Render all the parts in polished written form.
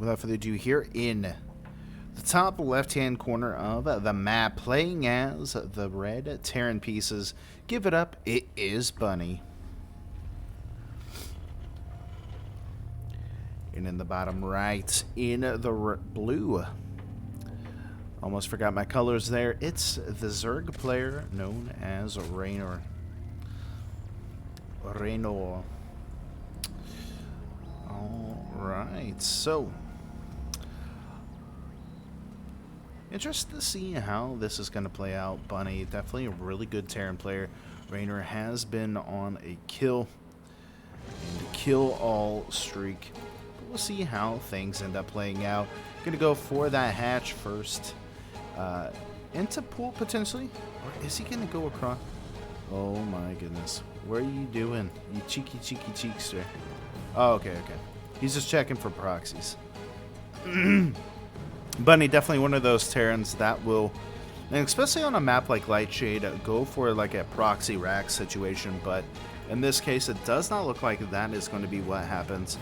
without further ado, here in the top left-hand corner of the map, playing as the red Terran pieces, give it up, it is Bunny. And in the bottom right, in the blue, almost forgot my colors there, it's the Zerg player known as Raynor. Raynor. Alright, so interested to see how this is going to play out. Bunny, definitely a really good Terran player. Raynor has been on a kill all streak. But we'll see how things end up playing out. Going to go for that hatch first. Into pool potentially? Or is he going to go across? Oh my goodness. What are you doing? You cheeky cheekster. Oh, okay. He's just checking for proxies. Bunny, definitely one of those Terrans that will, and especially on a map like Lightshade, go for like a proxy rack situation, but in this case it does not look like that is going to be what happens.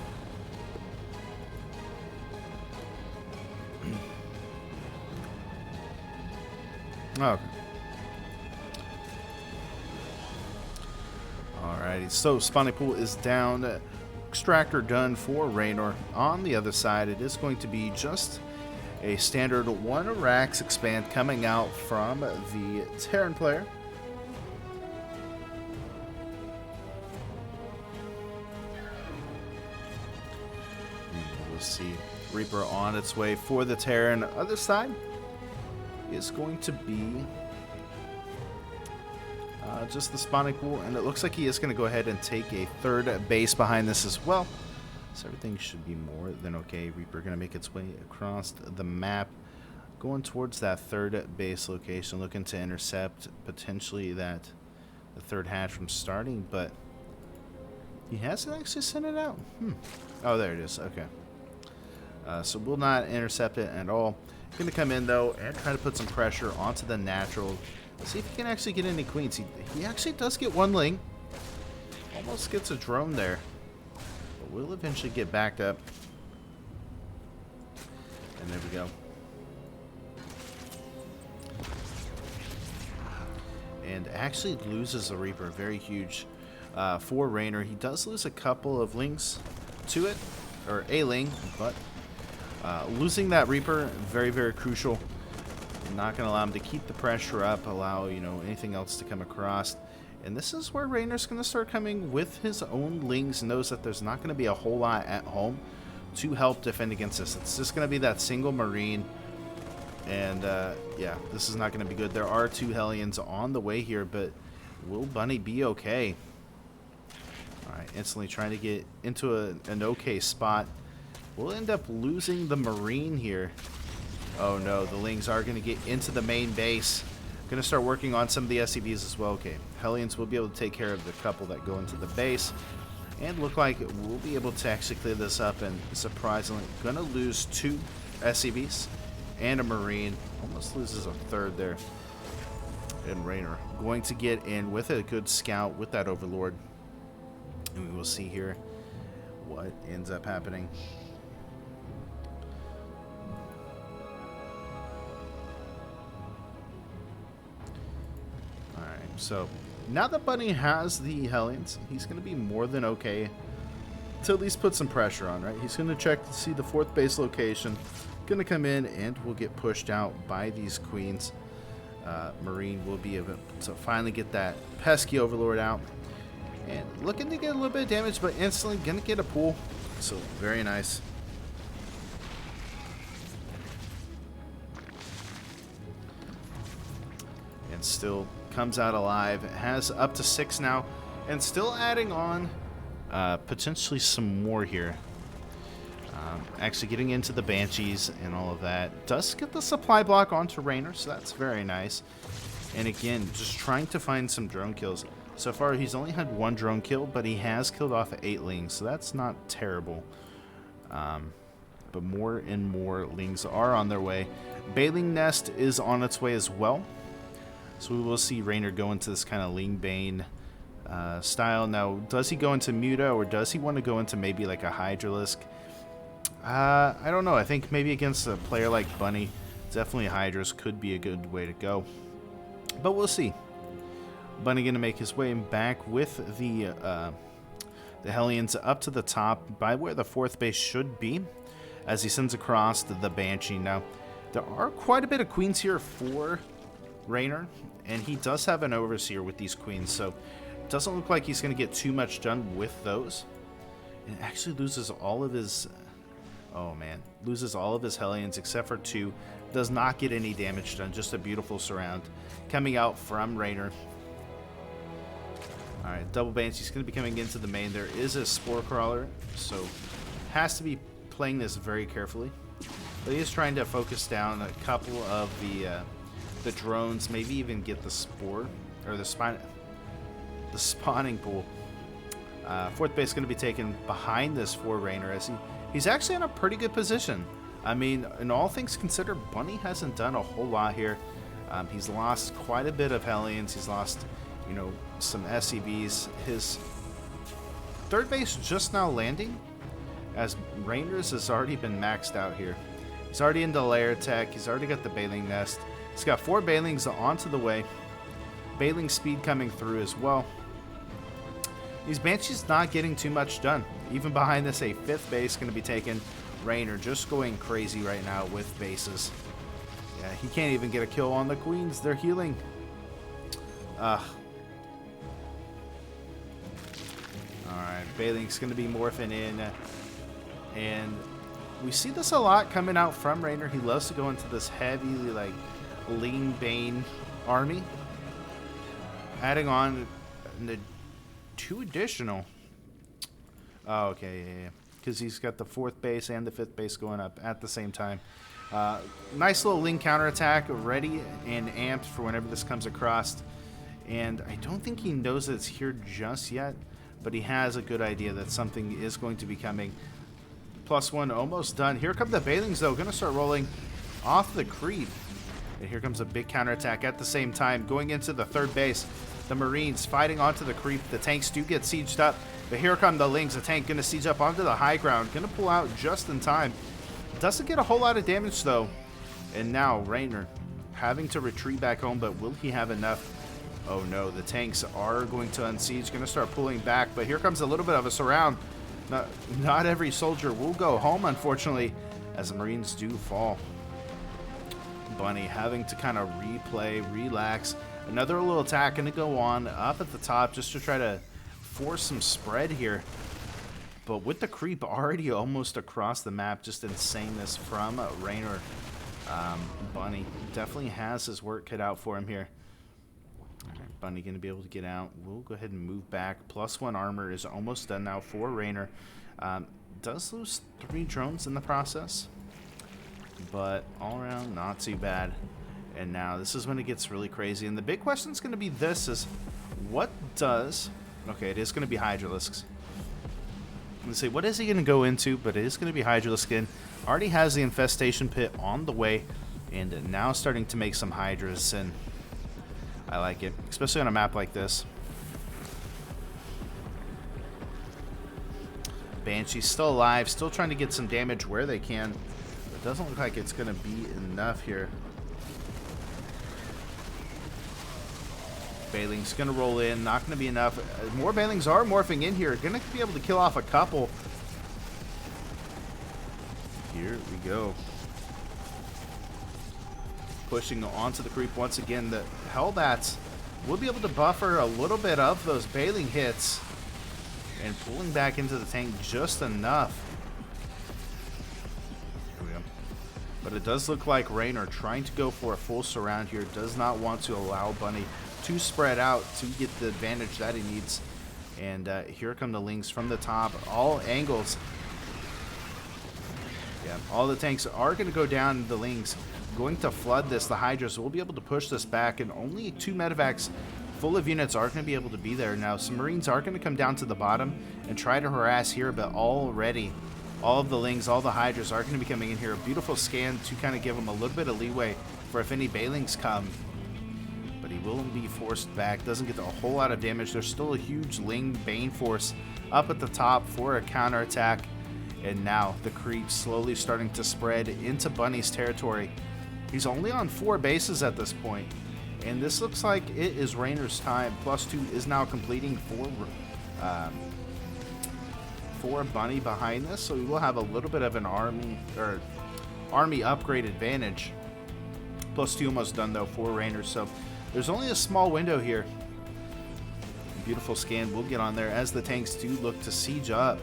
Okay. Alrighty, so spawning pool is down. Extractor done for Raynor. On the other side, it is going to be just a standard one Rax expand coming out from the Terran player. We'll see Reaper on its way for the Terran. Other side is going to be just the spawning pool, and it looks like he is going to go ahead and take a third base behind this as well. So everything should be more than okay. Reaper going to make its way across the map, going towards that third base location, looking to intercept potentially the third hatch from starting, but he hasn't actually sent it out. Oh, there it is. Okay. So will not intercept it at all. Going to come in though and try to put some pressure onto the natural. See if he can actually get any queens. He actually does get one ling. Almost gets a drone there. But will eventually get backed up. And there we go. And actually loses the Reaper. Very huge for Raynor. He does lose a couple of lings to it. Or a ling. But losing that Reaper, very, very crucial. Not going to allow him to keep the pressure up, allow, anything else to come across. And this is where Raynor's going to start coming with his own lings, knows that there's not going to be a whole lot at home to help defend against this. It's just going to be that single Marine. And, yeah, this is not going to be good. There are two Hellions on the way here, but will Bunny be okay? Alright, instantly trying to get into an okay spot. We'll end up losing the Marine here. Oh no, the Lings are going to get into the main base. Going to start working on some of the SCVs as well. Okay, Hellions will be able to take care of the couple that go into the base. And look like we'll be able to actually clear this up. And surprisingly, going to lose two SCVs and a Marine. Almost loses a third there. And Raynor going to get in with a good scout with that Overlord. And we will see here what ends up happening. So now that Bunny has the Hellions, he's going to be more than okay to at least put some pressure on, right? He's going to check to see the fourth base location. Going to come in and will get pushed out by these queens. Marine will be able to finally get that pesky Overlord out. And looking to get a little bit of damage, but instantly going to get a pull. So very nice. And still comes out alive. It has up to 6 now, and still adding on potentially some more here. Actually getting into the Banshees and all of that. Does get the supply block onto Raynor, so that's very nice. And again, just trying to find some drone kills. So far, he's only had one drone kill, but he has killed off 8 lings, so that's not terrible. But more and more lings are on their way. Baling Nest is on its way as well. So we will see Raynor go into this kind of Ling Bane style. Now, does he go into Muta, or does he want to go into maybe like a Hydralisk? I don't know. I think maybe against a player like Bunny, definitely Hydras could be a good way to go. But we'll see. Bunny going to make his way back with the Hellions up to the top by where the 4th base should be, as he sends across the Banshee. Now, there are quite a bit of queens here for Raynor, and he does have an Overseer with these queens, so it doesn't look like he's going to get too much done with those. And actually loses all of his... Oh man, loses all of his Hellions except for 2. Does not get any damage done, just a beautiful surround coming out from Raynor. Alright, double Banshee's going to be coming into the main. There is a Spore Crawler, so has to be playing this very carefully. But he is trying to focus down a couple of the drones, maybe even get the Spore, or the spawning pool. 4th base is going to be taken behind this for Raynor, as he's actually in a pretty good position. I mean, in all things considered, Bunny hasn't done a whole lot here. He's lost quite a bit of Hellions. He's lost, you know, some SCVs. His 3rd base just now landing, as Raynor's has already been maxed out here. He's already into lair tech. He's already got the Baling Nest. He's got 4 Balings onto the way. Baling speed coming through as well. These Banshees not getting too much done. Even behind this, a 5th base going to be taken. Raynor just going crazy right now with bases. Yeah, he can't even get a kill on the queens. They're healing. Alright, Baling's going to be morphing in. And we see this a lot coming out from Raynor. He loves to go into this heavy, like, lean Bane army. Adding on the 2 additional. Oh, okay, yeah. Because he's got the 4th base and the 5th base going up at the same time. Nice little Ling counterattack, ready and amped for whenever this comes across. And I don't think he knows that it's here just yet, but he has a good idea that something is going to be coming. +1 almost done. Here come the Balings, though, going to start rolling off the creep. And here comes a big counterattack at the same time, going into the 3rd base. The Marines fighting onto the creep. The tanks do get sieged up, but here come the Lings. The tank going to siege up onto the high ground. Going to pull out just in time. Doesn't get a whole lot of damage, though. And now Raynor having to retreat back home, but will he have enough? Oh no, the tanks are going to unsiege. Going to start pulling back, but here comes a little bit of a surround. Not every soldier will go home, unfortunately, as the Marines do fall. Bunny having to kind of replay, relax. Another little attack going to go on up at the top just to try to force some spread here. But with the creep already almost across the map, just insaneness from Raynor. Bunny definitely has his work cut out for him here. Alright, Bunny going to be able to get out. We'll go ahead and move back. +1 armor is almost done now for Raynor. Does lose 3 drones in the process, but all around not too bad. And now this is when it gets really crazy. And the big question is going to be this: is what does... Okay, it is going to be Hydralisks. Let's see, what is he going to go into? But it is going to be Hydralisk in. Already has the Infestation Pit on the way, and now starting to make some Hydras. And I like it, especially on a map like this. Banshee's still alive, still trying to get some damage where they can. It doesn't look like it's going to be enough here. Baling's going to roll in, not going to be enough. More Balings are morphing in here. Going to be able to kill off a couple. Here we go. Pushing onto the creep once again. The Hellbats will be able to buffer a little bit of those Baling hits. And pulling back into the tank just enough. Here we go. But it does look like Raynor trying to go for a full surround here. Does not want to allow Bunny to spread out to get the advantage that he needs. And here come the Lings from the top. All angles. Yeah, all the tanks are going to go down. The Lings going to flood this. The Hydras will be able to push this back. And only 2 medevacs full of units are going to be able to be there. Now, some Marines are going to come down to the bottom and try to harass here. But already, all of the Lings, all the Hydras are going to be coming in here. A beautiful scan to kind of give them a little bit of leeway for if any Balings come. But he will be forced back. Doesn't get a whole lot of damage. There's still a huge Ling Bane force up at the top for a counterattack. And now the creep slowly starting to spread into Bunny's territory. He's only on 4 bases at this point, and this looks like it is Raynor's time. +2 is now completing for Bunny behind this, so we will have a little bit of an army upgrade advantage. +2 almost done though for Raynor, so there's only a small window here. Beautiful scan will get on there as the tanks do look to siege up.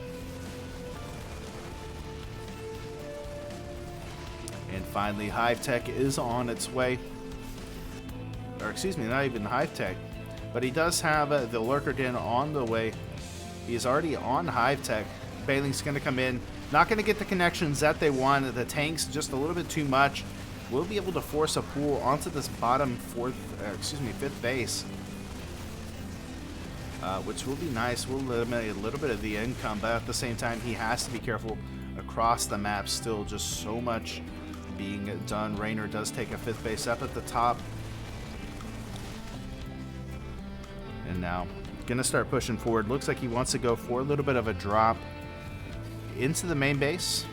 And finally, Hive Tech is on its way. Or excuse me, not even Hive Tech, but he does have the Lurker Den on the way. He's already on Hive Tech. Bailing's going to come in. Not going to get the connections that they want. The tanks just a little bit too much. We'll be able to force a pool onto this bottom 5th base. Which will be nice. We'll eliminate a little bit of the income, but at the same time, he has to be careful across the map. Still just so much being done. Raynor does take a 5th base up at the top. And now, gonna start pushing forward. Looks like he wants to go for a little bit of a drop into the main base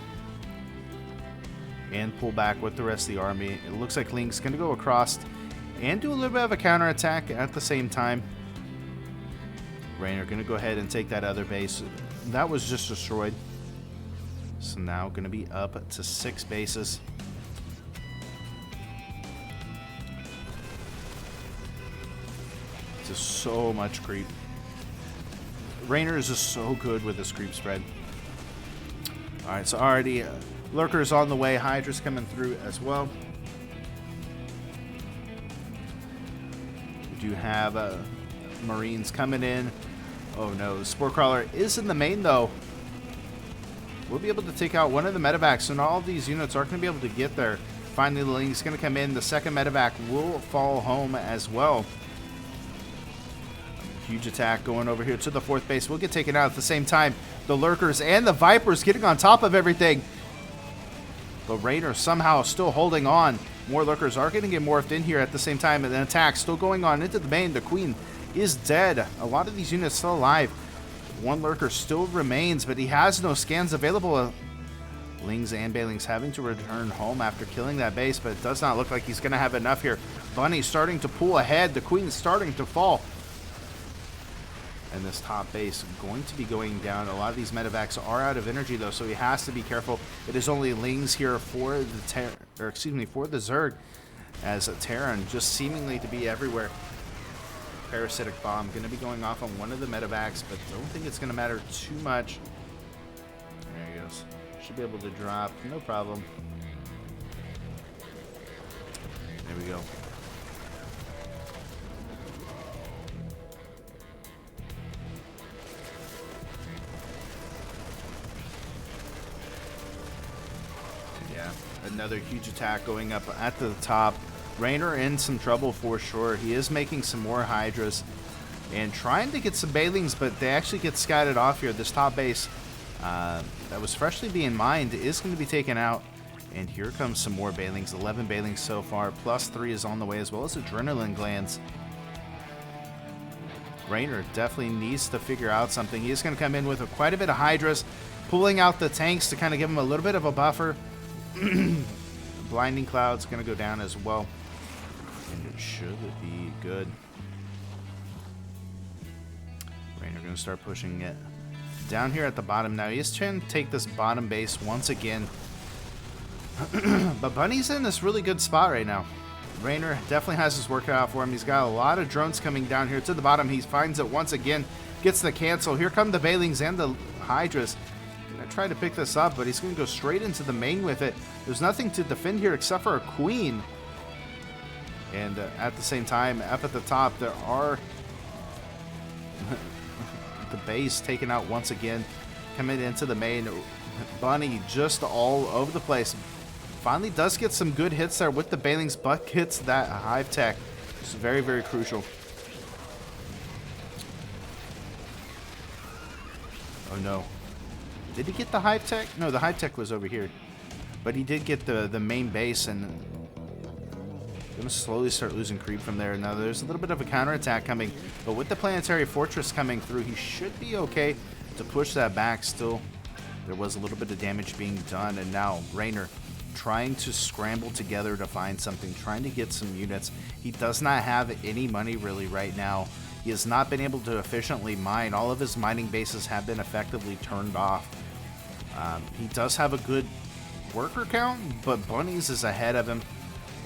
and pull back with the rest of the army. It looks like Link's gonna go across and do a little bit of a counterattack at the same time. Raynor gonna go ahead and take that other base. That was just destroyed. So now gonna be up to 6 bases. Just so much creep. Raynor is just so good with this creep spread. Alright, so already Lurker's on the way. Hydra's coming through as well. We do have Marines coming in. Oh no, the Spore Crawler is in the main though. We'll be able to take out one of the medevacs, so not all of these units aren't going to be able to get there. Finally, the Link's going to come in. The second medevac will fall home as well. Huge attack going over here to the 4th base. We'll get taken out at the same time. The Lurkers and the Vipers getting on top of everything. But Raynor somehow still holding on. More Lurkers are going to get morphed in here at the same time. And an attack still going on into the main. The Queen is dead. A lot of these units still alive. One Lurker still remains, but he has no scans available. Lings and Bailings having to return home after killing that base, but it does not look like he's going to have enough here. Bunny starting to pull ahead. The Queen's starting to fall. And this top base going to be going down. A lot of these medevacs are out of energy though, so he has to be careful. It is only Lings here for the for the Zerg, as Terran just seemingly to be everywhere. Parasitic bomb going to be going off on one of the medevacs, but don't think it's going to matter too much. There he goes. Should be able to drop, no problem. There we go. Another huge attack going up at the top. Raynor in some trouble for sure. He is making some more Hydras and trying to get some Bailings, but they actually get scattered off here. This top base that was freshly being mined is going to be taken out. And here comes some more Bailings. 11 Bailings so far. +3 is on the way, as well as Adrenaline Glands. Raynor definitely needs to figure out something. He is going to come in with quite a bit of Hydras, pulling out the tanks to kind of give him a little bit of a buffer. Blinding Cloud's going to go down as well. And it should be good. Raynor going to start pushing it down here at the bottom. Now he's trying to take this bottom base once again. But Bunny's in this really good spot right now. Raynor definitely has his work cut out for him. He's got a lot of drones coming down here to the bottom. He finds it once again. Gets the cancel. Here come the Bailings and the Hydras. Gonna try to pick this up, but he's gonna go straight into the main with it. There's nothing to defend here except for a Queen. And at the same time, up at the top, there are the base taken out once again. Coming into the main. Bunny just all over the place. Finally does get some good hits there with the Bailings, but hits that Hive Tech. It's very, very crucial. Oh no. Did he get the Hive Tech? No, the Hive Tech was over here. But he did get the main base, and gonna slowly start losing creep from there. Now there's a little bit of a counterattack coming, but with the Planetary Fortress coming through, he should be okay to push that back still. There was a little bit of damage being done, and now Raynor trying to scramble together to find something, trying to get some units. He does not have any money really right now. He has not been able to efficiently mine. All of his mining bases have been effectively turned off. He does have a good worker count, but Bunnies is ahead of him.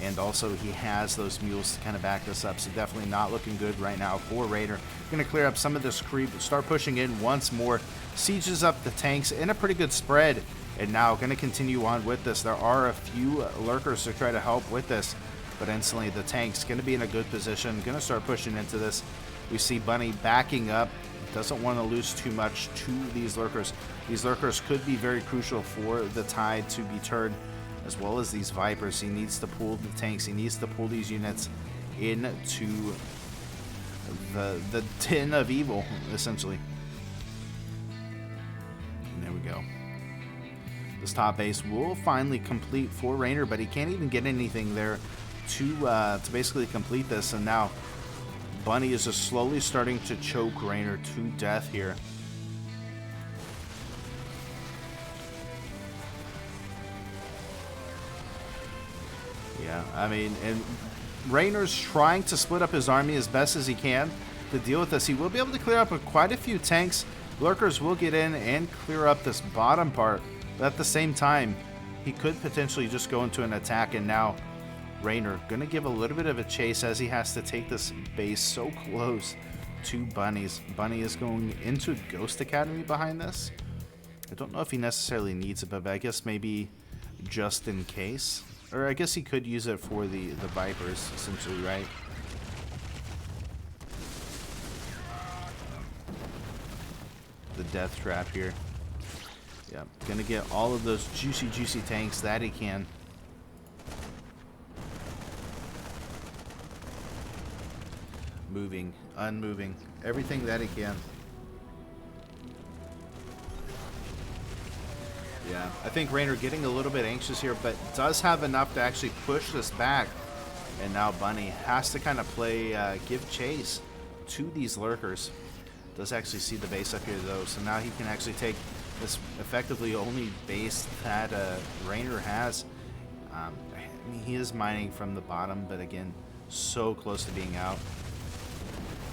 And also he has those mules to kind of back this up. So definitely not looking good right now for Raynor. Going to clear up some of this creep, start pushing in once more. Sieges up the tanks in a pretty good spread. And now going to continue on with this. There are a few lurkers to try to help with this. But instantly the tank's going to be in a good position. Going to start pushing into this. We see Bunny backing up. Doesn't want to lose too much to these lurkers. These lurkers could be very crucial for the tide to be turned, as well as these Vipers. He needs to pull the tanks. He needs to pull these units into the den of evil, essentially. And there we go. This top base will finally complete for Raynor, but he can't even get anything there to basically complete this. And now Bunny is just slowly starting to choke Raynor to death here. Yeah, I mean, and Raynor's trying to split up his army as best as he can to deal with this. He will be able to clear up quite a few tanks. Lurkers will get in and clear up this bottom part. But at the same time, he could potentially just go into an attack. And now Raynor going to give a little bit of a chase as he has to take this base so close to Bunny's. Bunny is going into Ghost Academy behind this. I don't know if he necessarily needs it, but I guess maybe just in case. Or I guess he could use it for the Vipers, essentially, right? The death trap here. Yeah, gonna get all of those juicy tanks that he can. Moving, unmoving, everything that he can. Yeah, I think Raynor getting a little bit anxious here, but does have enough to actually push this back. And now Bunny has to kind of play, give chase to these lurkers. Does actually see the base up here though, so now he can actually take this effectively only base that Raynor has. I mean, he is mining from the bottom, but again, so close to being out.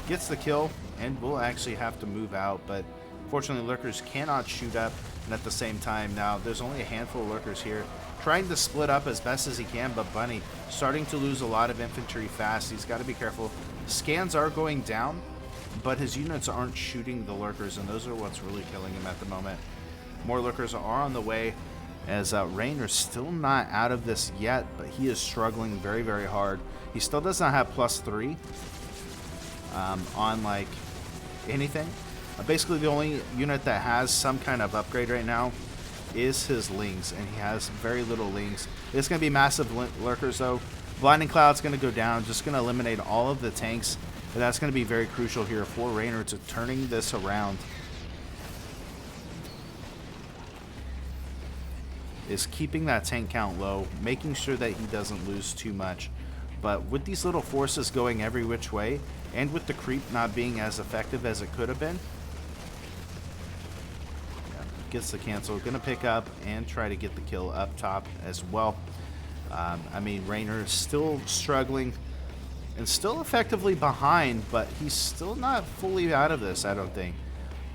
Gets the kill, and will actually have to move out, but fortunately lurkers cannot shoot up. And at the same time now, there's only a handful of lurkers here trying to split up as best as he can, but Bunny starting to lose a lot of infantry fast. He's got to be careful. Scans are going down, but his units aren't shooting the lurkers, and those are what's really killing him at the moment. More lurkers are on the way, as Raynor's still not out of this yet, but he is struggling very, very hard. He still does not have +3 on like anything. Basically, the only unit that has some kind of upgrade right now is his Lings, and he has very little Lings. It's going to be massive lurkers, though. Blinding Cloud's going to go down, just going to eliminate all of the tanks, but that's going to be very crucial here for Raynor to turning this around. Is keeping that tank count low, making sure that he doesn't lose too much. But with these little forces going every which way, and with the creep not being as effective as it could have been, gets the cancel. Gonna pick up and try to get the kill up top as well. I mean, Raynor is still struggling and still effectively behind, but he's still not fully out of this, I don't think.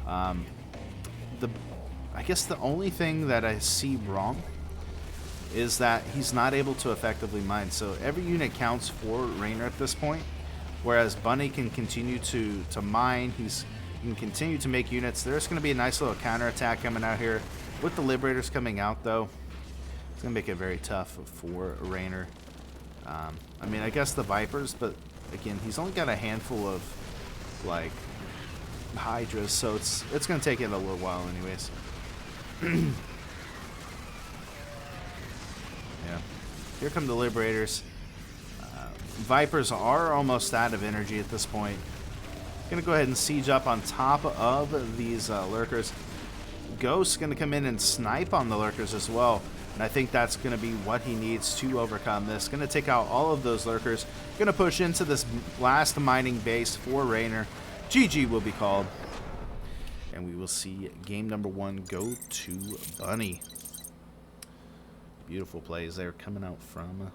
I guess the only thing that I see wrong is that he's not able to effectively mine. So every unit counts for Raynor at this point, whereas Bunny can continue to mine. He can continue to make units. There's going to be a nice little counterattack coming out here. With the Liberators coming out, though, it's going to make it very tough for Raynor. I mean, I guess the Vipers, but again, he's only got a handful of, like, Hydras, so it's going to take it a little while anyways. Yeah. Here come the Liberators. Vipers are almost out of energy at this point. Gonna go ahead and siege up on top of these lurkers. Ghost's gonna come in and snipe on the lurkers as well, and I think that's gonna be what he needs to overcome this. Gonna take out all of those lurkers. Gonna push into this last mining base for Raynor. GG will be called. And we will see game number 1 go to Bunny. Beautiful plays there coming out from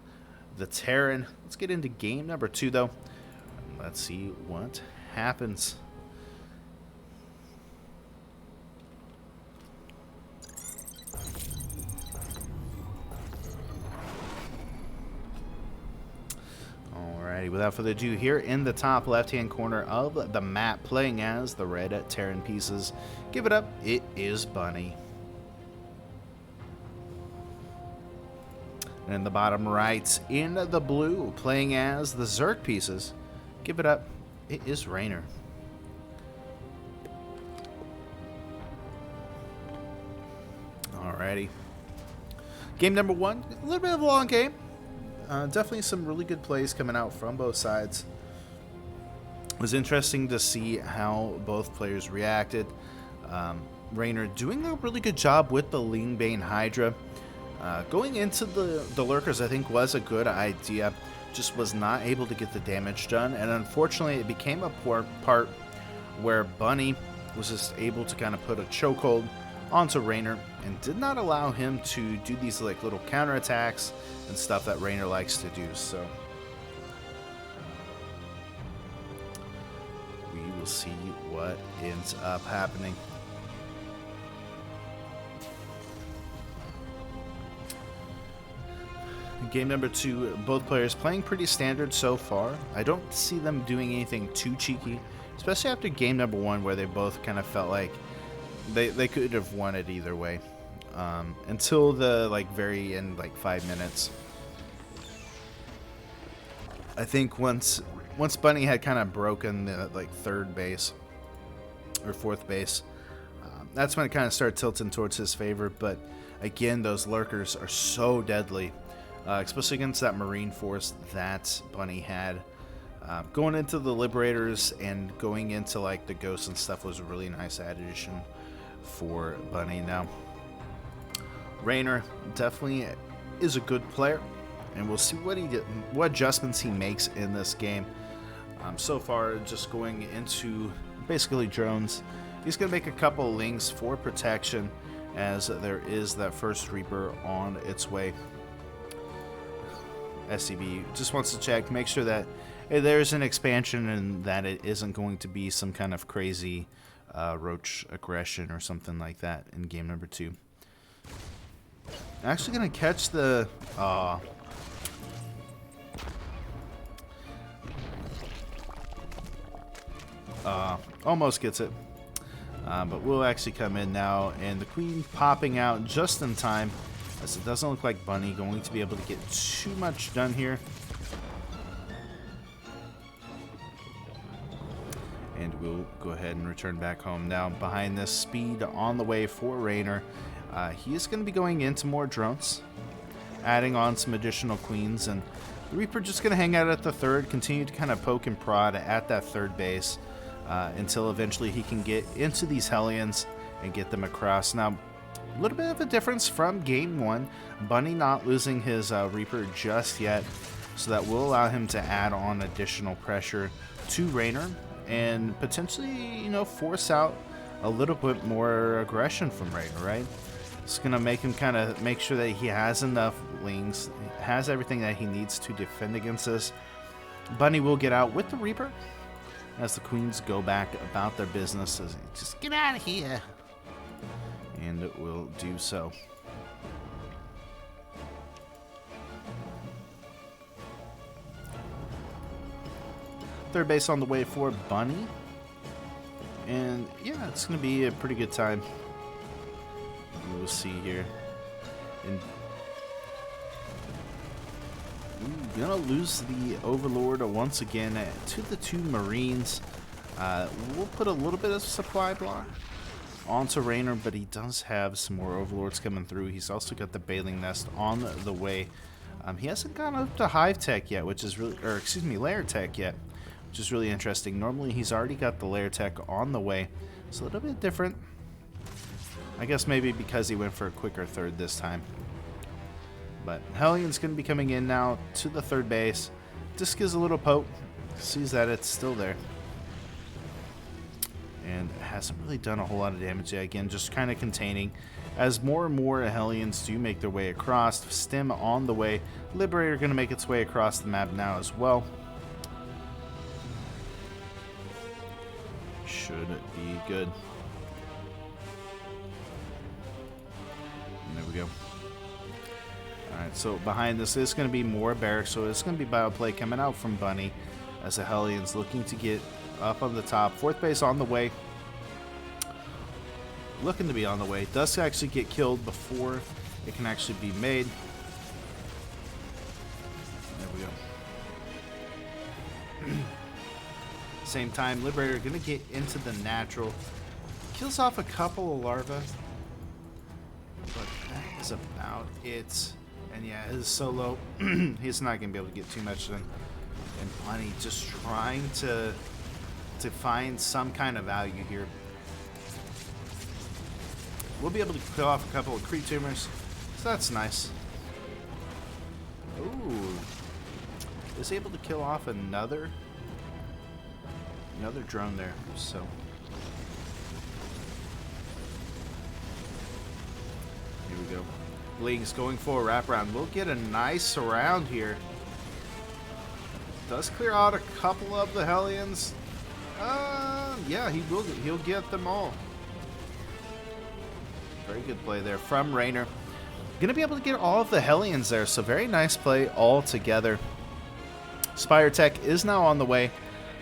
the Terran. Let's get into game number 2, though. Let's see what happens. Alrighty, without further ado, here in the top left-hand corner of the map, playing as the red Terran pieces. Give it up, it is Bunny. And in the bottom right, in the blue, playing as the Zerg pieces. Give it up, it is Raynor. Alrighty. Game number 1, a little bit of a long game. Definitely some really good plays coming out from both sides. It was interesting to see how both players reacted. Raynor doing a really good job with the Leanbane Hydra. Going into the Lurkers, I think, was a good idea. Just was not able to get the damage done. And unfortunately, it became a poor part where Bunny was just able to kind of put a chokehold onto Raynor and did not allow him to do these like little counterattacks and stuff that Raynor likes to do. So we will see what ends up happening. Game number 2, both players playing pretty standard so far. I don't see them doing anything too cheeky, especially after game number 1 where they both kind of felt like they could have won it either way. Until the very end, 5 minutes. I think once Bunny had kind of broken the third base or fourth base, that's when it kind of started tilting towards his favor. But again, those lurkers are so deadly, especially against that Marine force that Bunny had. Going into the Liberators and going into the Ghosts and stuff was a really nice addition for Bunny. Now, Raynor definitely is a good player, and we'll see what adjustments he makes in this game. So far, just going into basically drones. He's going to make a couple of links for protection, as there is that first Reaper on its way. SCB just wants to check, make sure that there's an expansion and that it isn't going to be some kind of crazy roach aggression or something like that in game number 2. Actually going to catch the... almost gets it. But we'll actually come in now, and the Queen popping out just in time, as it doesn't look like Bunny going to be able to get too much done here. And we'll go ahead and return back home. Now, behind this, speed on the way for Raynor. He is going to be going into more drones, adding on some additional Queens, and the Reaper just going to hang out at the third, continue to kind of poke and prod at that third base until eventually he can get into these Hellions and get them across. Now, a little bit of a difference from game 1. Bunny not losing his Reaper just yet, so that will allow him to add on additional pressure to Raynor and potentially, force out a little bit more aggression from Raynor, right? It's going to make him kind of make sure that he has enough wings, has everything that he needs to defend against this. Bunny will get out with the Reaper as the Queens go back about their business. Just get out of here. And it will do so. Third base on the way for Bunny. And yeah, it's going to be a pretty good time. We'll see here. And gonna lose the Overlord once again to the 2 Marines. We'll put a little bit of supply block onto Raynor, but he does have some more Overlords coming through. He's also got the Baling Nest on the way. He hasn't gone up to Hive Tech yet, which is really, or excuse me, Lair Tech yet, which is really interesting. Normally he's already got the Lair Tech on the way. It's a little bit different. I guess maybe because he went for a quicker third this time. But Hellion's going to be coming in now to the third base. Just gives a little poke. Sees that it's still there. And hasn't really done a whole lot of damage yet. Again, just kind of containing. As more and more Hellions do make their way across, Stim on the way. Liberator going to make its way across the map now as well. Should be good. And there we go. Alright, so behind this is going to be more barracks, so it's going to be bioplay coming out from Bunny as the Hellions looking to get up on the top. Fourth base on the way. Looking to be on the way. Does actually get killed before it can actually be made. There we go. Same time, Liberator going to get into the natural. Kills off a couple of larvae. But that is about it. And yeah, his solo, he's not going to be able to get too much done. And Bunny just trying to find some kind of value here. We'll be able to kill off a couple of creep tumors, so that's nice. Ooh, is able to kill off another drone there. So here we go. Ling's going for a wraparound. We'll get a nice surround here. Does clear out a couple of the Hellions. Yeah, he will. He'll get them all. Very good play there from Raynor. Going to be able to get all of the Hellions there, so very nice play all together. Spire Tech is now on the way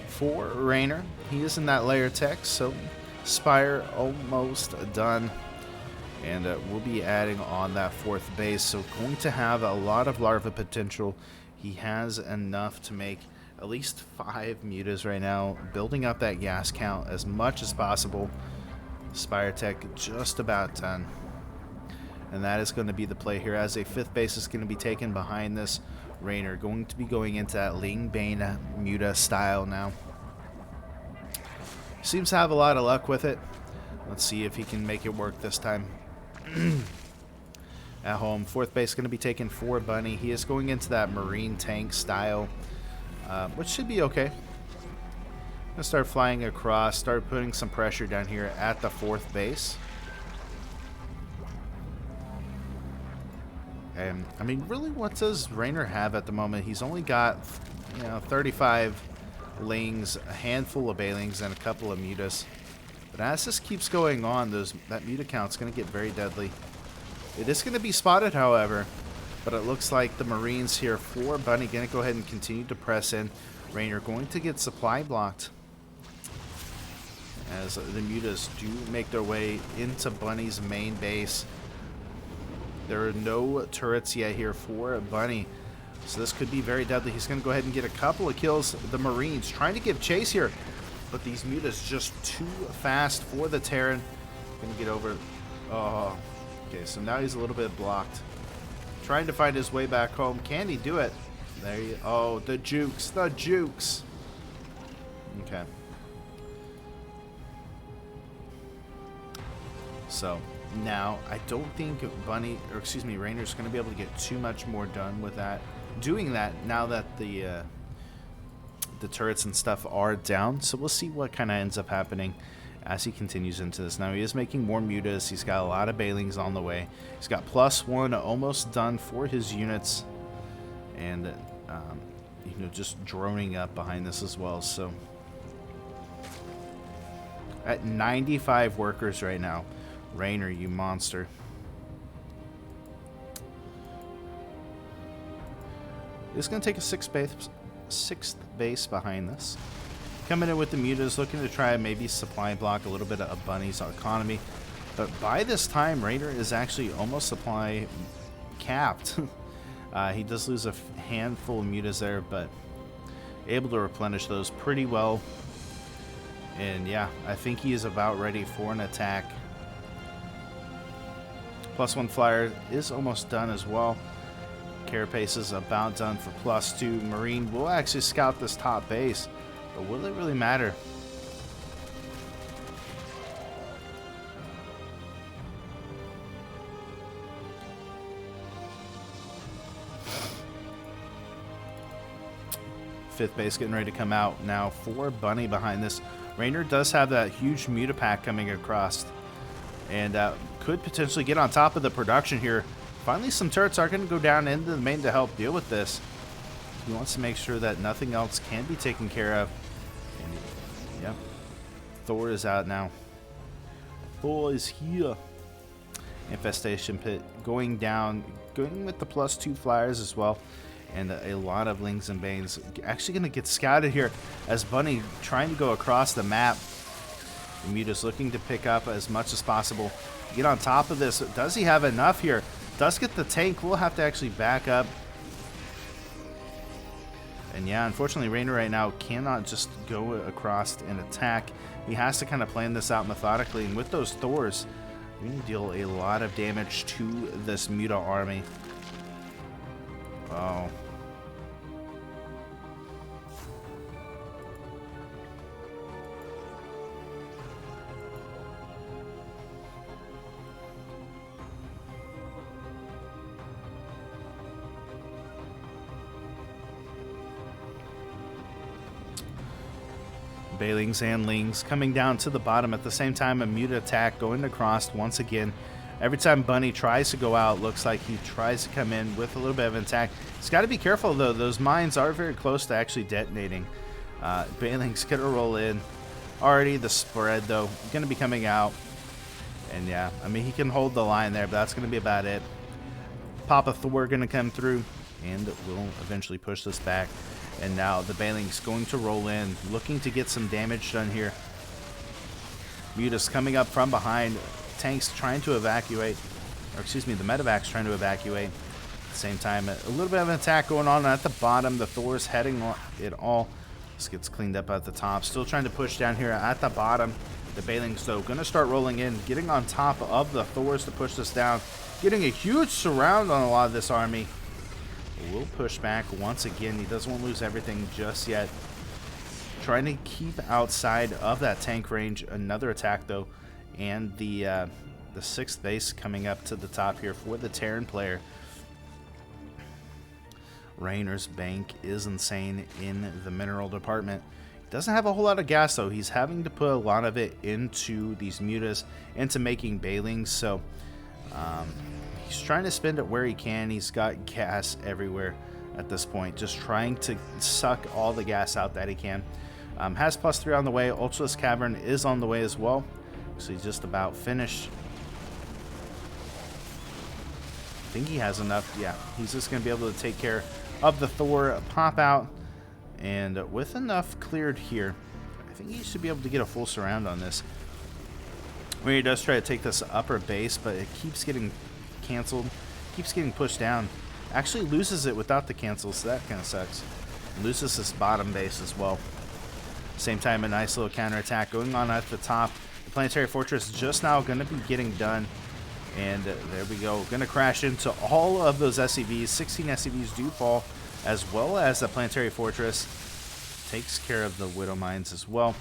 for Raynor. He is in that layer tech, so Spire almost done. And we'll be adding on that fourth base, so going to have a lot of larva potential. He has enough to make at least 5 mutas right now, building up that gas count as much as possible. Spire Tech just about done. And that is going to be the play here, as a fifth base is going to be taken behind this. Raynor going to be going into that Ling Bane Muta style now. Seems to have a lot of luck with it. Let's see if he can make it work this time. At home, fourth base going to be taken for Bunny. He is going into that Marine tank style, which should be okay. Gonna start flying across, start putting some pressure down here at the fourth base. And I mean, really, what does Raynor have at the moment? He's only got, 35 Lings, a handful of Bailings, and a couple of Mutas. But as this keeps going on, that Muta count's gonna get very deadly. It is gonna be spotted, however, but it looks like the Marines here for Bunny gonna go ahead and continue to press in. Raynor going to get supply blocked, as the Mutas do make their way into Bunny's main base. There are no turrets yet here for Bunny, so this could be very deadly. He's going to go ahead and get a couple of kills. The Marines trying to give chase here, but these Mutas just too fast for the Terran. Going to get over. Oh, okay, so now he's a little bit blocked. Trying to find his way back home. Can he do it? There you. Oh, the jukes, the jukes. Okay. So now I don't think Raynor's going to be able to get too much more done with that. Doing that now that the turrets and stuff are down. So we'll see what kind of ends up happening as he continues into this. Now he is making more mutas. He's got a lot of Bailings on the way. He's got +1 almost done for his units, and just droning up behind this as well. So at 95 workers right now. Raynor, you monster. It's going to take a sixth base behind this. Coming in with the mutas, looking to try and maybe supply block a little bit of Bunny's economy. But by this time, Raynor is actually almost supply capped. He does lose a handful of mutas there, but able to replenish those pretty well. And yeah, I think he is about ready for an attack. +1 flyer is almost done as well. Carapace is about done for +2. Marine will actually scout this top base, but will it really matter? Fifth base getting ready to come out now for Bunny behind this. Raynor does have that huge Mutapack coming across, and could potentially get on top of the production here. Finally, some turrets are going to go down into the main to help deal with this. He wants to make sure that nothing else can be taken care of. And, yep, Thor is out now. Thor is here. Infestation Pit going down, going with the +2 flyers as well. And a lot of Lings and Banes actually going to get scouted here as Bunny trying to go across the map. Muta's looking to pick up as much as possible. Get on top of this. Does he have enough here? Does get the tank. We'll have to actually back up. And yeah, unfortunately, Raynor right now cannot just go across and attack. He has to kind of plan this out methodically. And with those Thors, we're going to deal a lot of damage to this Muta army. Oh. Bailings and Lings coming down to the bottom at the same time. A Muta attack going across once again. Every time Bunny tries to go out, looks like he tries to come in with a little bit of an attack. He's got to be careful though. Those mines are very close to actually detonating. Bailing's gonna roll in. Already the spread though gonna be coming out. And yeah, I mean he can hold the line there, but that's gonna be about it. Papa Thor gonna come through and will eventually push this back. And now the Bailing's going to roll in, looking to get some damage done here. Muta's coming up from behind. Tank's trying to evacuate, or excuse me, the Medevac's trying to evacuate. At the same time, a little bit of an attack going on at the bottom. The Thor's heading it all. This gets cleaned up at the top. Still trying to push down here at the bottom. The Bailing's though going to start rolling in, getting on top of the Thors to push this down. Getting a huge surround on a lot of this army. Will push back once again. He doesn't want to lose everything just yet. Trying to keep outside of that tank range. Another attack though, and the 6th base coming up to the top here for the Terran player. Raynor's bank is insane in the mineral department. Doesn't have a whole lot of gas though. He's having to put a lot of it into these Mutas, into making Bailings. So he's trying to spend it where he can. He's got gas everywhere at this point, just trying to suck all the gas out that he can. Has +3 on the way. Ultralisk Cavern is on the way as well. So he's just about finished. I think he has enough. Yeah, he's just going to be able to take care of the Thor, pop out, and with enough cleared here, I think he should be able to get a full surround on this. Where he does try to take this upper base, but it keeps getting canceled, keeps getting pushed down. Actually loses it without the cancels, so that kind of sucks. Loses this bottom base as well. Same time, a nice little counterattack going on at the top. The Planetary Fortress just now going to be getting done. And there we go. Going to crash into all of those SCVs. 16 SCVs do fall, as well as the Planetary Fortress. Takes care of the Widow Mines as well.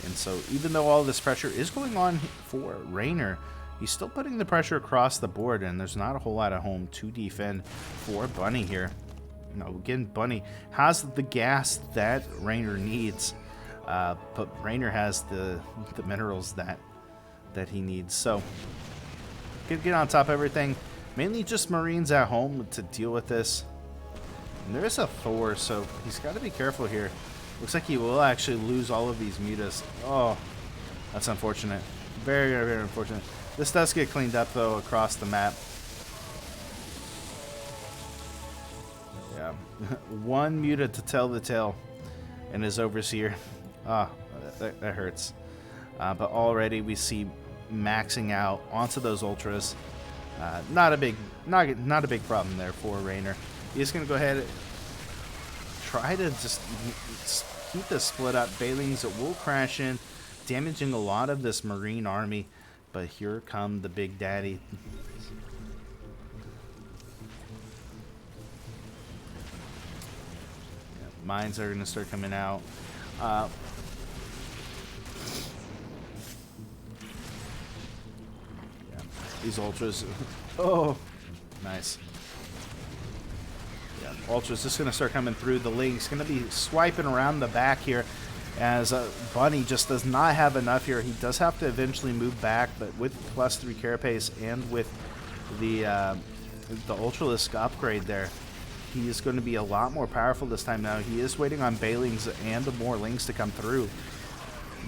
And so even though all this pressure is going on for Raynor, he's still putting the pressure across the board, and there's not a whole lot of home to defend for Bunny here. You know, again, Bunny has the gas that Raynor needs, but Raynor has the minerals that he needs. So get on top of everything. Mainly just Marines at home to deal with this. And there is a Thor, so he's got to be careful here. Looks like he will actually lose all of these Mutas. Oh, that's unfortunate. Very, very, very unfortunate. This does get cleaned up, though, across the map. Yeah. One Muta to tell the tale. And his Overseer. Ah, that hurts. But already we see maxing out onto those Ultras. Not a big problem there for Raynor. He's going to go ahead and try to just keep this split up. Bailings will crash in, damaging a lot of this Marine army. But here come the Big Daddy. Yeah, mines are going to start coming out. Yeah, these Ultras. Oh, nice. Yeah, Ultra's just going to start coming through. The Ling's going to be swiping around the back here. as Bunny just does not have enough here. He does have to eventually move back, but with +3 carapace and with the Ultralisk upgrade there, he is going to be a lot more powerful this time now. He is waiting on Bailings and more Lings to come through,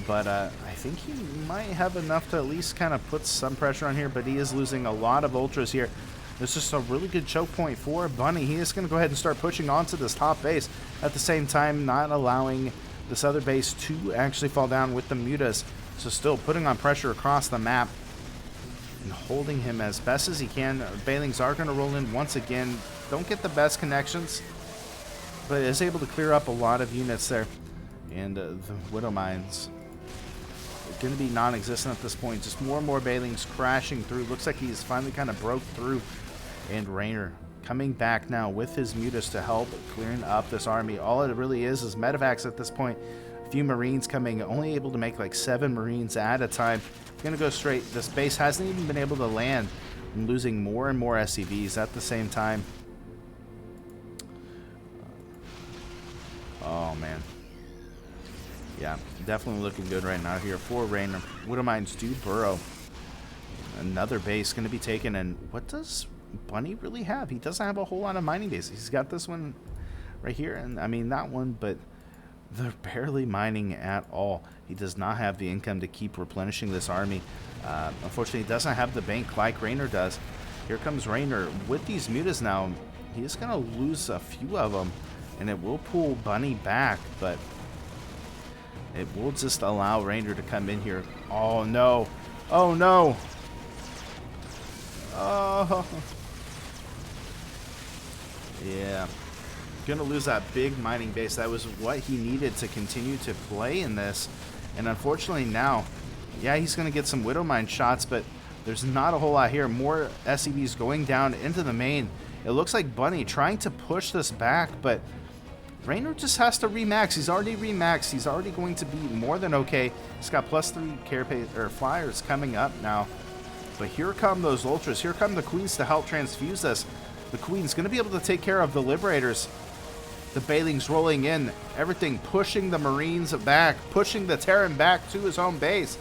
but I think he might have enough to at least kind of put some pressure on here, but he is losing a lot of Ultras here. There's just a really good choke point for Bunny. He is going to go ahead and start pushing onto this top base, at the same time not allowing this other base to actually fall down with the Mutas. So still putting on pressure across the map and holding him as best as he can. Bailings are going to roll in once again. Don't get the best connections, but is able to clear up a lot of units there. And the Widow Mines are going to be non-existent at this point. Just more and more Bailings crashing through. Looks like he's finally kind of broke through. And Raynor coming back now with his Mutas to help clearing up this army. All it really is medevacs at this point. A few Marines coming, only able to make like 7 Marines at a time. Gonna go straight. This base hasn't even been able to land, and losing more and more SCVs at the same time. Oh man. Yeah, definitely looking good right now here for Raynor. Widow Mines do burrow. Another base going to be taken, and what does Bunny really have? He doesn't have a whole lot of mining bases. He's got this one right here, and I mean that one, but they're barely mining at all. He does not have the income to keep replenishing this army. Unfortunately, he doesn't have the bank like Raynor does. Here comes Raynor with these Mutas now. He is going to lose a few of them, and it will pull Bunny back, but it will just allow Raynor to come in here. Oh no! Oh no! Oh. Yeah. Gonna lose that big mining base. That was what he needed to continue to play in this. And unfortunately now, yeah, he's gonna get some Widow Mine shots, but there's not a whole lot here. More SCVs going down into the main. It looks like Bunny trying to push this back, but Raynor just has to remax. He's already remaxed. He's already going to be more than okay. He's got +3 carapace or flyers coming up now. But here come those Ultras. Here come the Queens to help transfuse this. The Queen's going to be able to take care of the Liberators. The Bailings rolling in. Everything pushing the Marines back. Pushing the Terran back to his home base.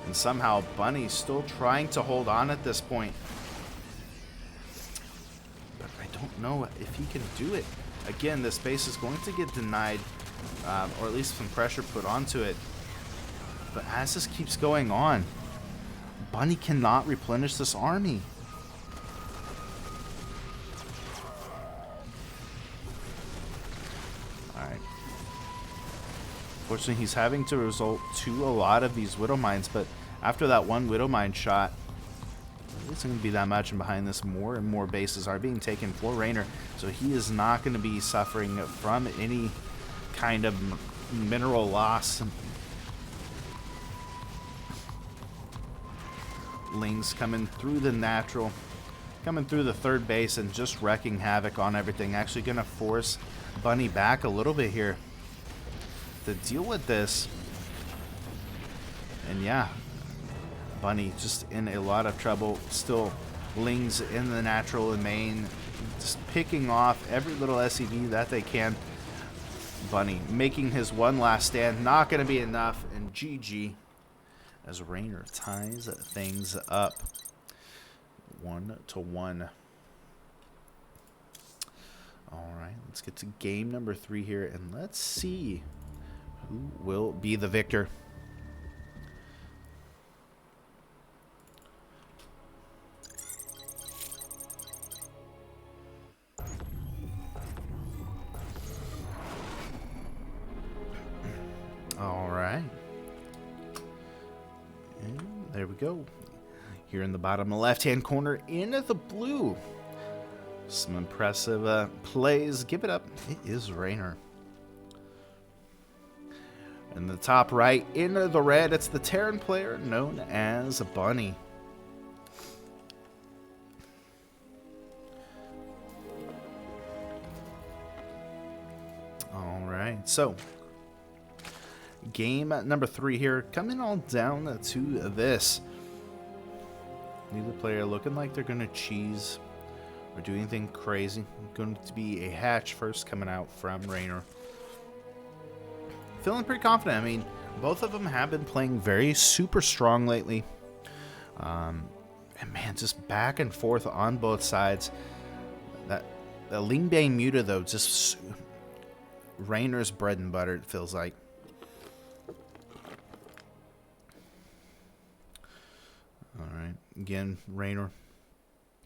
And somehow Bunny's still trying to hold on at this point. But I don't know if he can do it. Again, this base is going to get denied. Or at least some pressure put onto it. But as this keeps going on, Bunny cannot replenish this army. Alright. Fortunately, he's having to resort to a lot of these Widow Mines, but after that one Widow Mine shot, it isn't going to be that much, and behind this more and more bases are being taken for Raynor, so he is not going to be suffering from any kind of mineral loss. Lings coming through the natural, coming through the third base and just wrecking havoc on everything. Actually going to force Bunny back a little bit here to deal with this. And yeah, Bunny just in a lot of trouble. Still Lings in the natural and main, just picking off every little SCV that they can. Bunny making his one last stand. Not going to be enough, and GG. As Raynor ties things up 1-1. Alright, let's get to game number 3 here, and let's see who will be the victor. Alright. There we go. Here in the bottom left-hand corner in the blue. Some impressive plays. Give it up. It is Raynor. In the top right in the red, it's the Terran player known as Bunny. Alright, so game number 3 here, coming all down to this. Neither player looking like they're going to cheese or do anything crazy. Going to be a hatch first coming out from Raynor. Feeling pretty confident. I mean, both of them have been playing very super strong lately. And man, just back and forth on both sides. The Lingbane Muta, though, just Raynor's bread and butter, it feels like. Alright, again, Raynor.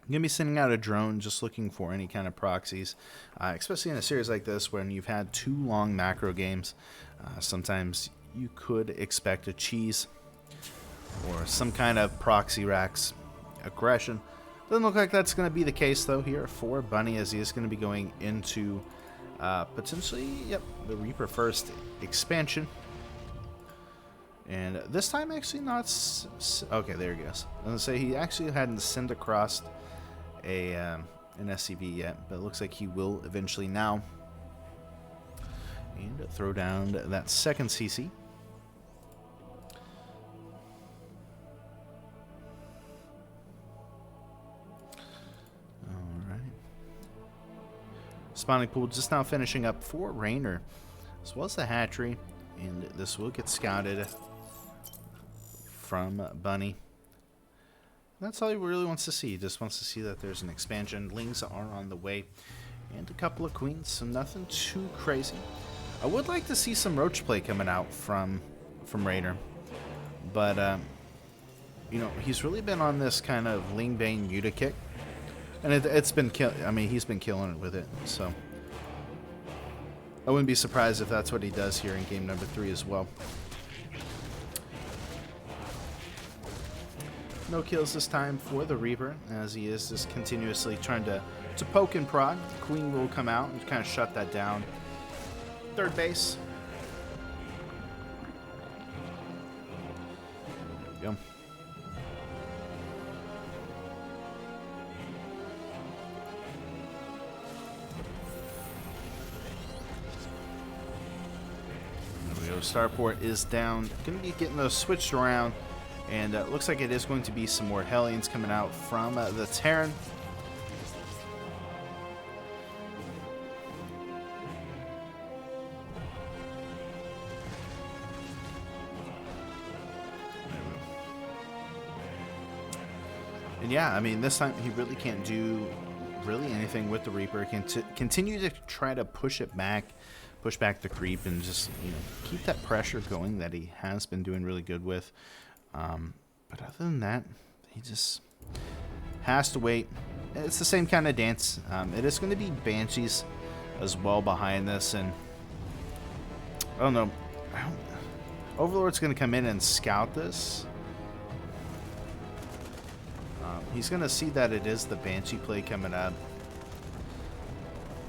I'm going to be sending out a drone just looking for any kind of proxies, especially in a series like this when you've had 2 long macro games. Sometimes you could expect a cheese or some kind of proxy racks aggression. Doesn't look like that's going to be the case, though, here for Bunny, as he is going to be going into potentially, yep, the Reaper first expansion. And this time, actually, not... Okay, there he goes. I was going to say, he actually hadn't sent across an SCV yet, but it looks like he will eventually now. And throw down that second CC. Alright. Spawning pool just now finishing up for Raynor, as well as the hatchery. And this will get scouted from Bunny. That's all he really wants to see. He just wants to see that there's an expansion. Lings are on the way. And a couple of queens, so nothing too crazy. I would like to see some roach play coming out from Raynor. But, you know, he's really been on this kind of Lingbane Muta kick. And it's been he's been killing it with it. So I wouldn't be surprised if that's what he does here in game number 3 as well. No kills this time for the Reaper, as he is just continuously trying to poke and prod. Queen will come out and kind of shut that down. Third base. There we go. There we go. Starport is down. Going to be getting those switched around. And looks like it is going to be some more Hellions coming out from the Terran. And yeah, I mean, this time he really can't do anything with the Reaper. He can continue to try to push back the creep, and just, you know, keep that pressure going that he has been doing really good with. But other than that, he just has to wait. It's the same kind of dance. It is going to be Banshees as well behind this, and I don't know. Overlord's going to come in and scout this. He's going to see that it is the Banshee play coming up,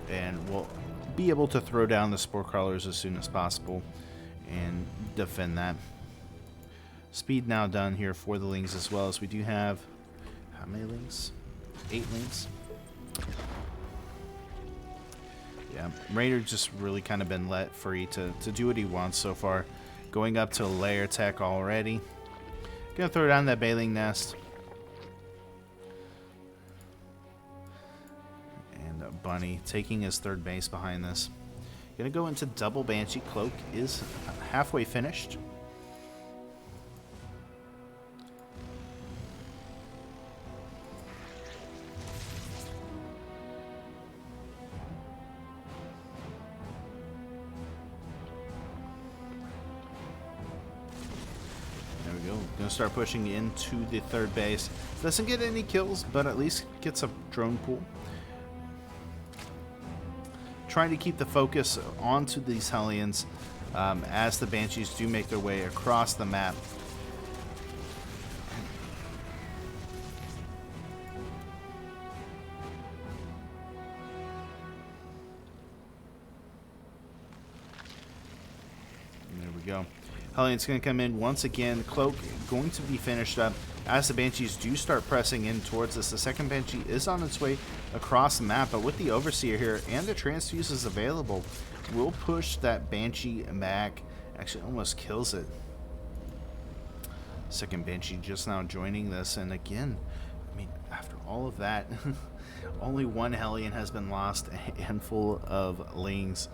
and will be able to throw down the Spore Crawlers as soon as possible and defend that. Speed now done here for the Lings, as well as we do have, how many Lings? 8 Lings. Yeah, Raynor just really kind of been let free to do what he wants so far. Going up to layer tech already. Gonna throw down that Baling Nest. And Bunny taking his third base behind this. Gonna go into double Banshee. Cloak is halfway finished. Gonna start pushing into the third base. Doesn't get any kills, but at least gets a drone pool. Trying to keep the focus onto these Hellions as the Banshees do make their way across the map. And there we go. Hellions going to come in once again. Cloak going to be finished up as the Banshees do start pressing in towards us. The second Banshee is on its way across the map, but with the Overseer here and the transfuses available, we'll push that Banshee back. Actually almost kills it. Second Banshee just now joining this, and again, I mean, after all of that, Only one Hellion has been lost, a handful of Lings.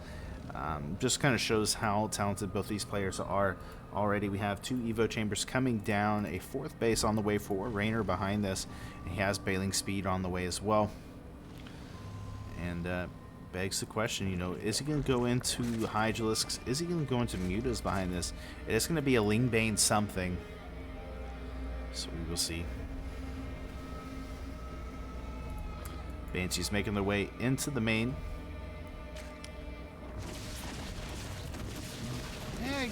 Just kind of shows how talented both these players are. Already we have 2 Evo Chambers coming down, a 4th base on the way for Raynor behind this. And he has bailing speed on the way as well. And begs the question, you know, is he going to go into Hydralisks? Is he going to go into Mutas behind this? It is going to be a Lingbane something. So we will see. Banshees making their way into the main.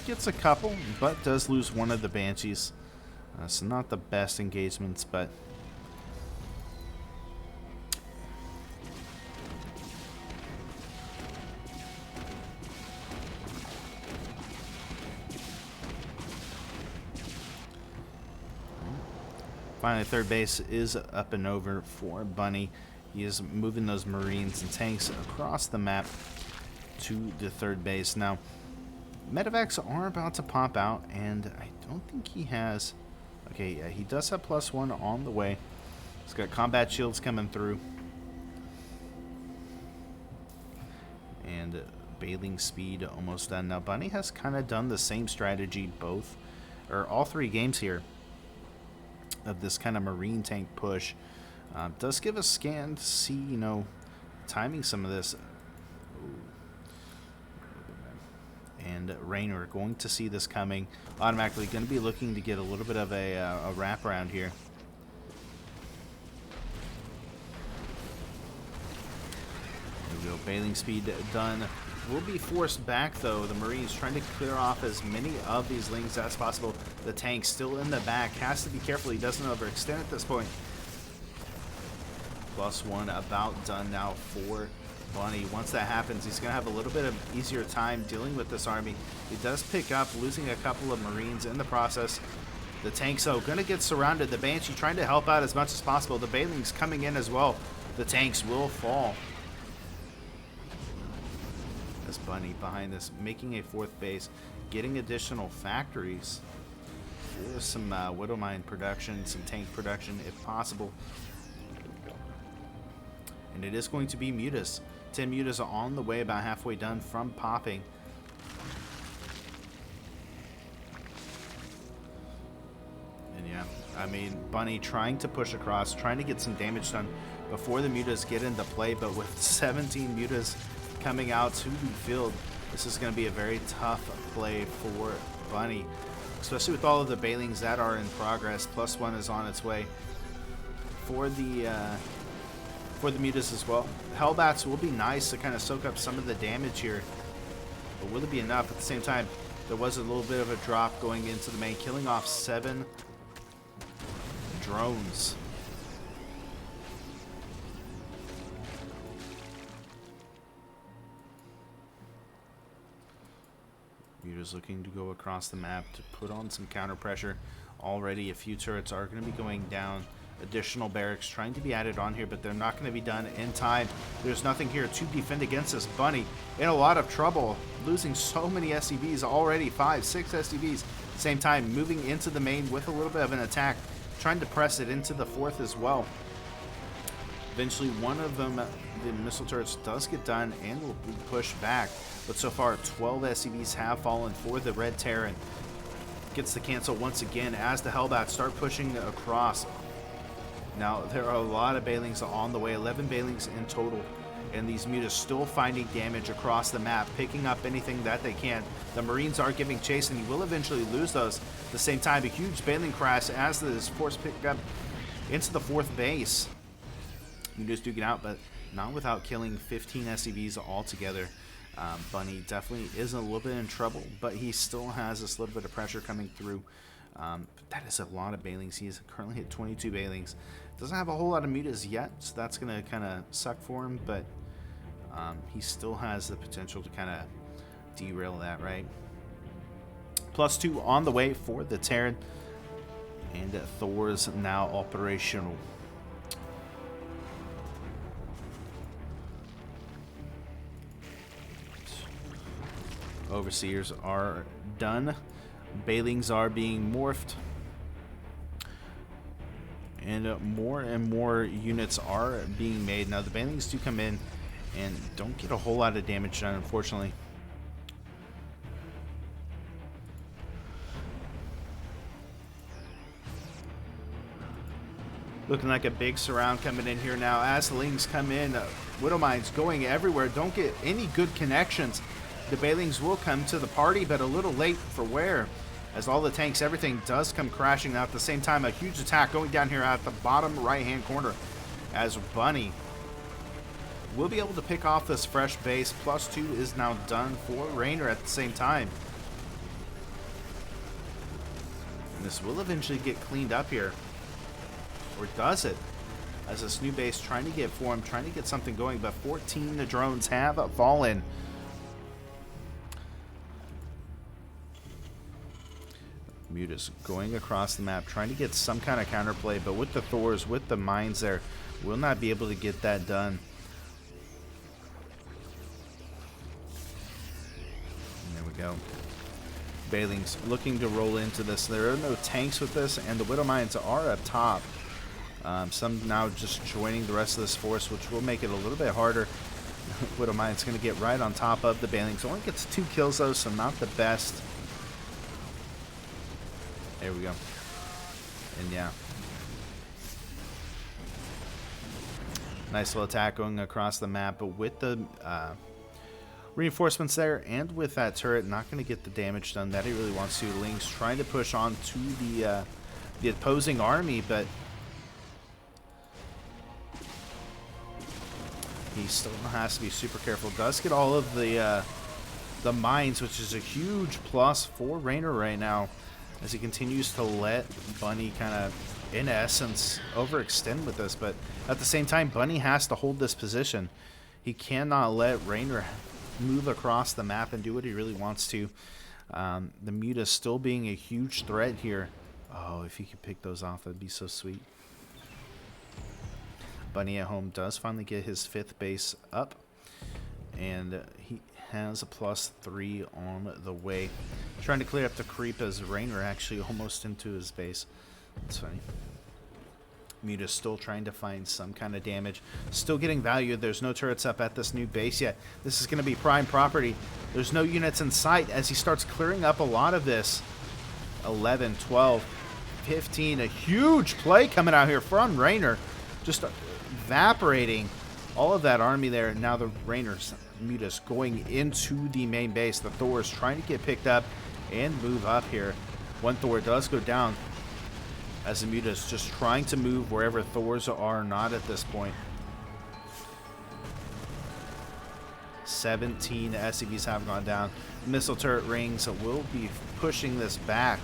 Gets a couple, but does lose one of the Banshees. So not the best engagements, but finally, third base is up and over for Bunny. He is moving those Marines and tanks across the map to the third base. Now, Medevacs are about to pop out, and I don't think he has... Okay, yeah, he does have +1 on the way. He's got combat shields coming through. And bailing speed almost done. Now, Bunny has kind of done the same strategy all 3 games here of this kind of Marine tank push. Does give a scan to see, you know, timing some of this. And Raynor going to see this coming. Automatically going to be looking to get a little bit of a wraparound here. There we go. Bailing speed done. Will be forced back, though. The Marines trying to clear off as many of these Lings as possible. The tank still in the back. Has to be careful he doesn't overextend at this point. +1 about done now for Bunny. Once that happens, he's going to have a little bit of easier time dealing with this army. He does pick up, losing a couple of Marines in the process. The tanks, though, going to get surrounded. The Banshee trying to help out as much as possible. The Bailings coming in as well. The tanks will fall. As Bunny behind this, making a 4th base, getting additional factories. There's some Widowmine production, some tank production if possible. And it is going to be Mutas. 10 Mutas are on the way, about halfway done from popping. And yeah, I mean, Bunny trying to push across, trying to get some damage done before the Mutas get into play, but with 17 Mutas coming out to the field, this is going to be a very tough play for Bunny, especially with all of the Bailings that are in progress. +1 is on its way for the Mutas as well. Hellbats will be nice to kind of soak up some of the damage here, but will it be enough? At the same time, there was a little bit of a drop going into the main, killing off 7 drones. Mutas looking to go across the map to put on some counter pressure. Already a few turrets are going to be going down. Additional barracks trying to be added on here, but they're not going to be done in time. There's nothing here to defend against this. Bunny in a lot of trouble, losing so many SCVs already. 5, 6 SCVs. Same time, moving into the main with a little bit of an attack, trying to press it into the 4th as well. Eventually, one of them, the missile turrets, does get done and will be pushed back. But so far, 12 SCVs have fallen for the Red Terran. Gets the cancel once again as the Hellbats start pushing across. Now, there are a lot of Bailings on the way, 11 Bailings in total, and these Mutas still finding damage across the map, picking up anything that they can. The Marines are giving chase, and you will eventually lose those. At the same time, a huge Bailing crash as this force picked up into the 4th base. Mutas do get out, but not without killing 15 SCVs altogether. Bunny definitely is a little bit in trouble, but he still has this little bit of pressure coming through. That is a lot of Bailings. He's currently at 22 Bailings. Doesn't have a whole lot of Mutas yet, so that's going to kind of suck for him, but he still has the potential to kind of derail that, right? +2 on the way for the Terran, and Thor's now operational. Overseers are done. Bailings are being morphed. and more units are being made. Now the banelings do come in and don't get a whole lot of damage done, unfortunately. Looking like a big surround coming in here now as the Lings come in. Widow Mines going everywhere. Don't get any good connections. The Banelings will come to the party, but a little late for wear. As all the tanks, everything does come crashing. Now at the same time, a huge attack going down here at the bottom right-hand corner. As Bunny will be able to pick off this fresh base. +2 is now done for Raynor at the same time. And this will eventually get cleaned up here. Or does it? As this new base trying to get formed, trying to get something going, but 14 the drones have fallen. Mutas going across the map, trying to get some kind of counterplay, but with the Thors, with the mines there, will not be able to get that done. And there we go. Banelings looking to roll into this. There are no tanks with this, and the Widow Mines are up top. Some now just joining the rest of this force, which will make it a little bit harder. Widow Mine's going to get right on top of the Banelings. Only gets 2 kills though, so not the best. There we go. And yeah. Nice little attack going across the map, but with the reinforcements there and with that turret, not going to get the damage done that he really wants to. Lings trying to push on to the opposing army, but he still has to be super careful. Does get all of the mines, which is a huge plus for Raynor right now, as he continues to let Bunny kind of, in essence, overextend with this. But at the same time, Bunny has to hold this position. He cannot let Raynor move across the map and do what he really wants to. The Muta still being a huge threat here. Oh, if he could pick those off, that'd be so sweet. Bunny at home does finally get his 5th base up, and he has a +3 on the way. Trying to clear up the creep as Raynor actually almost into his base. That's funny. Muta's still trying to find some kind of damage. Still getting value. There's no turrets up at this new base yet. This is going to be prime property. There's no units in sight as he starts clearing up a lot of this. 11, 12, 15. A huge play coming out here from Raynor. Just evaporating all of that army there. Now the Raynor's Mutas going into the main base. The Thors trying to get picked up and move up here. One Thor does go down as the Mutas just trying to move wherever Thors are not at this point. 17 SCVs have gone down. Missile turret rings will be pushing this back.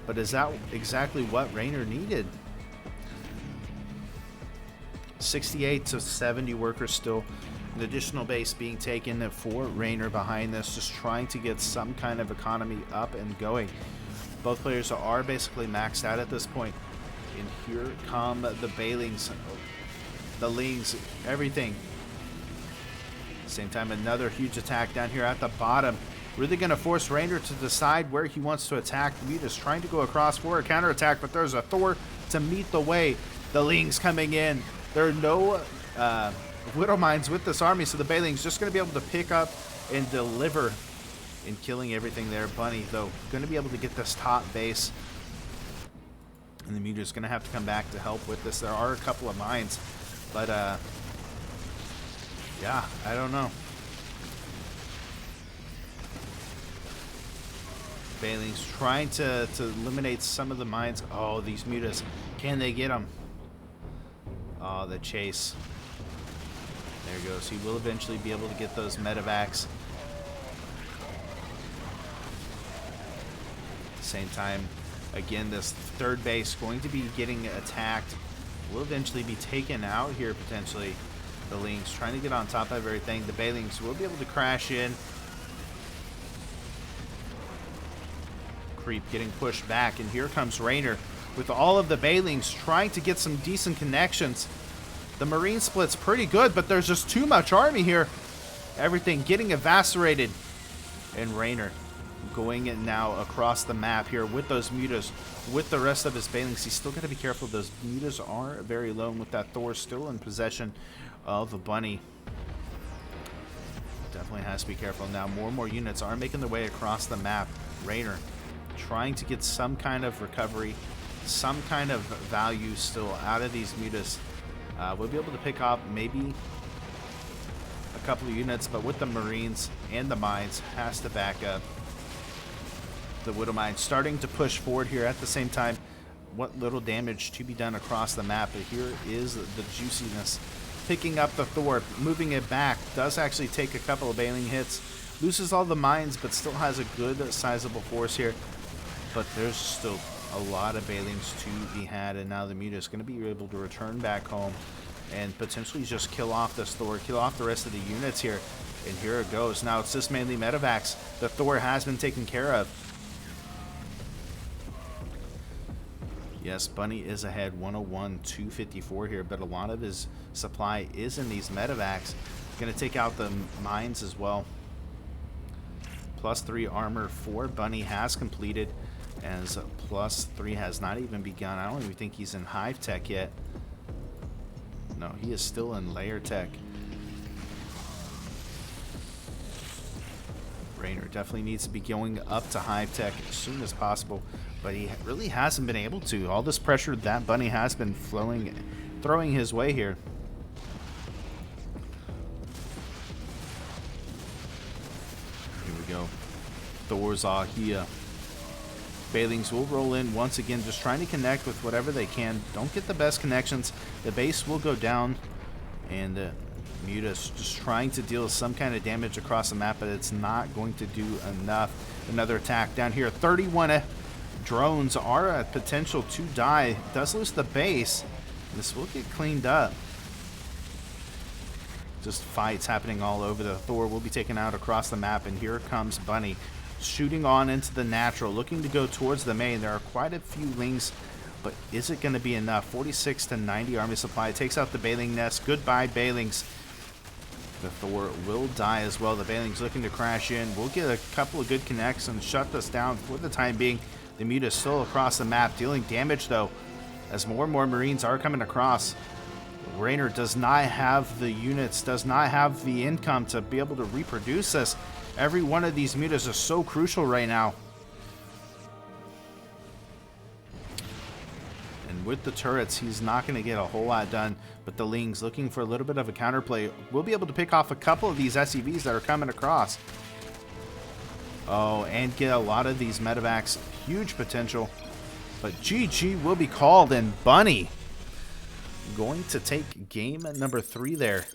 But is that exactly what Raynor needed? 68 to 70 workers still. An additional base being taken for Raynor behind this, just trying to get some kind of economy up and going. Both players are basically maxed out at this point. And here come the Banelings, the Lings, everything. Same time, another huge attack down here at the bottom. Really going to force Raynor to decide where he wants to attack. Muta's trying to go across for a counterattack, but there's a Thor to meet the way. The Lings coming in. There are no Widow Mines with this army, so the Banelings just going to be able to pick up and deliver in killing everything there. Bunny, though, going to be able to get this top base. And the Muta's going to have to come back to help with this. There are a couple of mines, but yeah, I don't know. Banelings trying to eliminate some of the mines. Oh, these Mutas. Can they get them? Oh, the chase. There he goes. He will eventually be able to get those medevacs. Same time, again, this third base going to be getting attacked. Will eventually be taken out here, potentially. The Lings trying to get on top of everything. The Banelings will be able to crash in. Creep getting pushed back, and here comes Raynor with all of the Banelings trying to get some decent connections. The Marine split's pretty good, but there's just too much army here. Everything getting evaporated. And Raynor going in now across the map here with those mutas, with the rest of his Banelings. He's still got to be careful. Those mutas are very low, and with that Thor still in possession of a bunny. Definitely has to be careful. Now more and more units are making their way across the map. Raynor trying to get some kind of recovery, some kind of value still out of these mutas. We'll be able to pick up maybe a couple of units, but with the Marines and the mines, has to back up. The Widow Mine starting to push forward here at the same time. What little damage to be done across the map, but here is the juiciness. Picking up the Thor, moving it back, does actually take a couple of bailing hits. Loses all the mines, but still has a good sizable force here. But there's still a lot of bailings to be had, and now the Muta is going to be able to return back home and potentially just kill off this Thor, kill off the rest of the units here. And here it goes. Now it's just mainly medevacs. The Thor has been taken care of. Yes, Bunny is ahead 101-254 here, but a lot of his supply is in these medevacs. Going to take out the mines as well. +3 armor for Bunny has completed, as +3 has not even begun. I don't even think he's in Hive Tech yet. No, he is still in Layer Tech. Raynor definitely needs to be going up to Hive Tech as soon as possible, but he really hasn't been able to. All this pressure that Bunny has been throwing his way here. Here we go. Thor's all here. Bailings will roll in once again, just trying to connect with whatever they can. Don't get the best connections. The base will go down, and Muta's just trying to deal some kind of damage across the map, but it's not going to do enough. Another attack down here. 31 drones are a potential to die. Does lose the base. This will get cleaned up. Just fights happening all over. The Thor will be taken out across the map, and here comes Bunny shooting on into the natural, looking to go towards the main. There are quite a few lings, but is it going to be enough? 46 to 90 army supply. Takes out the Bailing nest. Goodbye, Bailings. The Thor will die as well. The Bailings looking to crash in. We'll get a couple of good connects and shut this down for the time being. The Muta is still across the map, dealing damage though, as more and more Marines are coming across. Raynor does not have the units, does not have the income to be able to reproduce this. Every one of these mutas is so crucial right now. And with the turrets, he's not going to get a whole lot done. But the Lings, looking for a little bit of a counterplay, will be able to pick off a couple of these SCVs that are coming across. Oh, and get a lot of these medevacs. Huge potential. But GG will be called, and Bunny going to take game number 3 there.